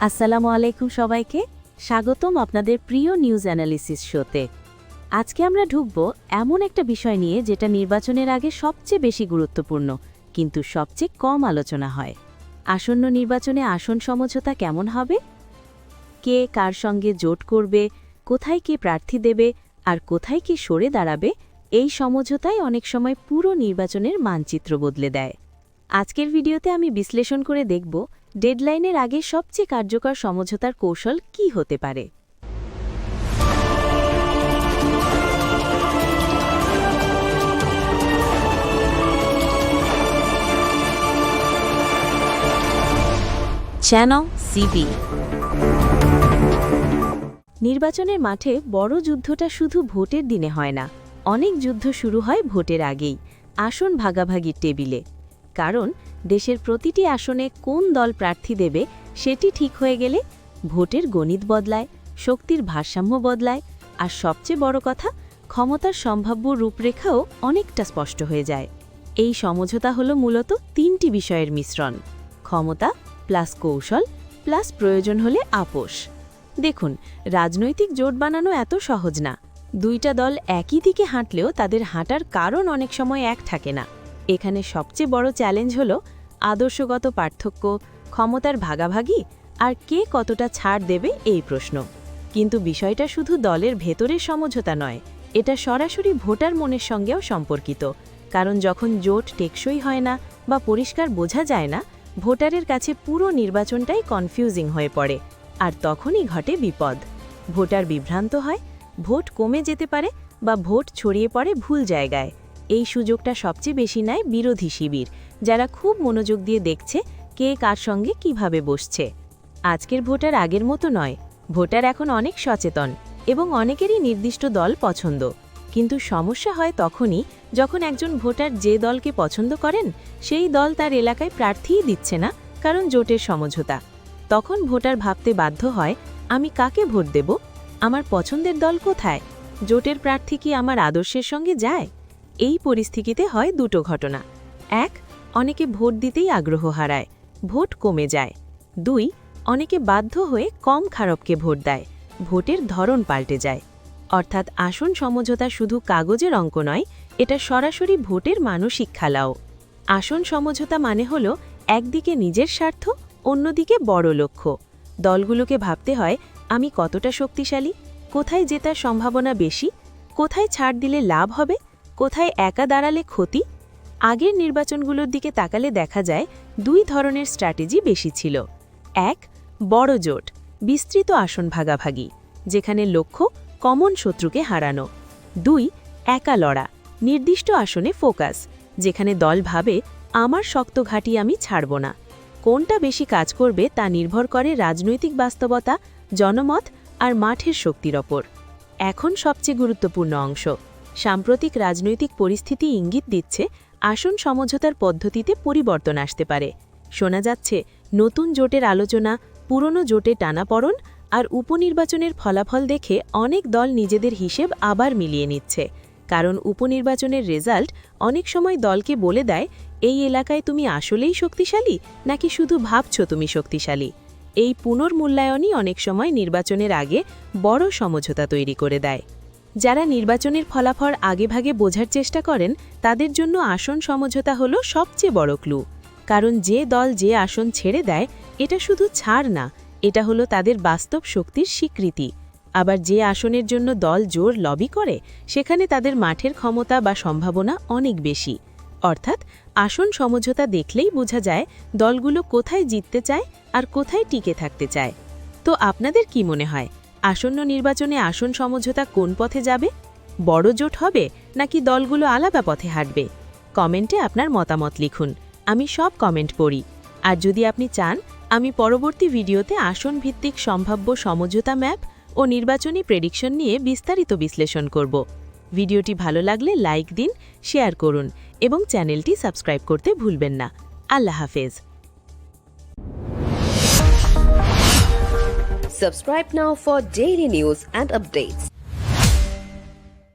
আসসালামু আলাইকুম সবাইকে, স্বাগতম আপনাদের প্রিয় নিউজ অ্যানালিসিস শোতে। আজকে আমরা ঢুকব এমন একটা বিষয় নিয়ে যেটা নির্বাচনের আগে সবচেয়ে বেশি গুরুত্বপূর্ণ, কিন্তু সবচেয়ে কম আলোচনা হয়। আসন্ন নির্বাচনে আসন সমঝোতা কেমন হবে? কে কার সঙ্গে জোট করবে, কোথায় কে প্রার্থী দেবে, আর কোথায় কে সরে দাঁড়াবে, এই সমঝোতাই অনেক সময় পুরো নির্বাচনের মানচিত্র বদলে দেয়। আজকের ভিডিওতে আমি বিশ্লেষণ করে দেখব ডেডলাইনের আগে সবচেয়ে কার্যকর সমঝোতার কৌশল কী হতে পারে। Channel CB. নির্বাচনের মাঠে বড় যুদ্ধটা শুধু ভোটের দিনে হয় না, অনেক যুদ্ধ শুরু হয় ভোটের আগেই, আসন ভাগাভাগির টেবিলে। কারণ দেশের প্রতিটি আসনে কোন দল প্রার্থী দেবে সেটি ঠিক হয়ে গেলে ভোটের গণিত বদলায়, শক্তির ভারসাম্য বদলায়, আর সবচেয়ে বড় কথা, ক্ষমতার সম্ভাব্য রূপরেখাও অনেকটা স্পষ্ট হয়ে যায়। এই সমঝোতা হলো মূলত তিনটি বিষয়ের মিশ্রণ: ক্ষমতা প্লাস কৌশল প্লাস প্রয়োজন হলে আপোষ। দেখুন, রাজনৈতিক জোট বানানো এত সহজ না। দুইটা দল একই দিকে হাঁটলেও তাদের হাঁটার কারণ অনেক সময় এক থাকে না। এখানে সবচেয়ে বড় চ্যালেঞ্জ হল আদর্শগত পার্থক্য, ক্ষমতার ভাগাভাগি, আর কে কতটা ছাড় দেবে এই প্রশ্ন। কিন্তু বিষয়টা শুধু দলের ভেতরের সমঝোতা নয়, এটা সরাসরি ভোটার মনের সঙ্গেও সম্পর্কিত। কারণ যখন জোট টেকসই হয় না বা পরিষ্কার বোঝা যায় না, ভোটারের কাছে পুরো নির্বাচনটাই কনফিউজিং হয়ে পড়ে, আর তখনই ঘটে বিপদ। ভোটার বিভ্রান্ত হয়, ভোট কমে যেতে পারে, বা ভোট ছড়িয়ে পড়ে ভুল জায়গায়। এই সুযোগটা সবচেয়ে বেশি নেয় বিরোধী শিবির, যারা খুব মনোযোগ দিয়ে দেখছে কে কার সঙ্গে কিভাবে বসছে। আজকের ভোটার আগের মতো নয়, ভোটার এখন অনেক সচেতন এবং অনেকেরই নির্দিষ্ট দল পছন্দ। কিন্তু সমস্যা হয় তখনই যখন একজন ভোটার যে দলকে পছন্দ করেন সেই দল তার এলাকায় প্রার্থীই দিচ্ছে না, কারণ জোটের সমঝোতা। তখন ভোটার ভাবতে বাধ্য হয়, আমি কাকে ভোট দেব? আমার পছন্দের দল কোথায়? জোটের প্রার্থী কি আমার আদর্শের সঙ্গে যায়? এই পরিস্থিতিতে হয় দুটো ঘটনা: এক, অনেকে ভোট দিতেই আগ্রহ হারায়, ভোট কমে যায়। দুই, অনেকে বাধ্য হয়ে কম খারাপকে ভোট দেয়, ভোটের ধরন পাল্টে যায়। অর্থাৎ আসন সমঝোতা শুধু কাগজের অঙ্ক নয়, এটা সরাসরি ভোটের মানসিক খেলাও। আসন সমঝোতা মানে হল একদিকে নিজের স্বার্থ, অন্যদিকে বড় লক্ষ্য। দলগুলোকে ভাবতে হয়, আমি কতটা শক্তিশালী, কোথায় জেতার সম্ভাবনা বেশি, কোথায় ছাড় দিলে লাভ হবে, কোথায় একা দাঁড়ালে ক্ষতি। আগের নির্বাচনগুলোর দিকে তাকালে দেখা যায় দুই ধরনের স্ট্র্যাটেজি বেশি ছিল। এক, বড় জোট, বিস্তৃত আসন ভাগাভাগি, যেখানে লক্ষ্য কমন শত্রুকে হারানো। দুই, একা লড়া, নির্দিষ্ট আসনে ফোকাস, যেখানে দল ভাবে আমার শক্ত ঘাঁটি আমি ছাড়ব না। কোনটা বেশি কাজ করবে তা নির্ভর করে রাজনৈতিক বাস্তবতা, জনমত আর মাঠের শক্তির ওপর। এখন সবচেয়ে গুরুত্বপূর্ণ অংশ: সাম্প্রতিক রাজনৈতিক পরিস্থিতি ইঙ্গিত দিচ্ছে আসন সমঝোতার পদ্ধতিতে পরিবর্তন আসতে পারে। শোনা যাচ্ছে নতুন জোটের আলোচনা, পুরনো জোটে টানাপড়ন, আর উপনির্বাচনের ফলাফল দেখে অনেক দল নিজেদের হিসেব আবার মিলিয়ে নিচ্ছে। কারণ উপনির্বাচনের রেজাল্ট অনেক সময় দলকে বলে দেয়, এই এলাকায় তুমি আসলেই শক্তিশালী নাকি শুধু ভাবছ তুমি শক্তিশালী। এই পুনর্মূল্যায়নই অনেক সময় নির্বাচনের আগে বড় সমঝোতা তৈরি করে দেয়। যারা নির্বাচনের ফলাফল আগেভাগে বোঝার চেষ্টা করেন, তাদের জন্য আসন সমঝোতা হলো সবচেয়ে বড় ক্লু। কারণ যে দল যে আসন ছেড়ে দেয়, এটা শুধু ছাড় না, এটা হলো তাদের বাস্তব শক্তির স্বীকৃতি। আবার যে আসনের জন্য দল জোর লবি করে, সেখানে তাদের মাঠের ক্ষমতা বা সম্ভাবনা অনেক বেশি। অর্থাৎ আসন সমঝোতা দেখলেই বোঝা যায় দলগুলো কোথায় জিততে চায় আর কোথায় টিকে থাকতে চায়। তো আপনাদের কি মনে হয়, আসন্ন নির্বাচনে আসন সমঝোতা কোন পথে যাবে? বড় জোট হবে নাকি দলগুলো আলাদা পথে হাঁটবে? কমেন্টে আপনার মতামত লিখুন, আমি সব কমেন্ট পড়ি। আর যদি আপনি চান, আমি পরবর্তী ভিডিওতে আসন ভিত্তিক সম্ভাব্য সমঝোতা ম্যাপ ও নির্বাচনী প্রেডিকশন নিয়ে বিস্তারিত বিশ্লেষণ করব। ভিডিওটি ভালো লাগলে লাইক দিন, শেয়ার করুন এবং চ্যানেলটি সাবস্ক্রাইব করতে ভুলবেন না। আল্লাহ হাফেজ। Subscribe now for daily news and updates.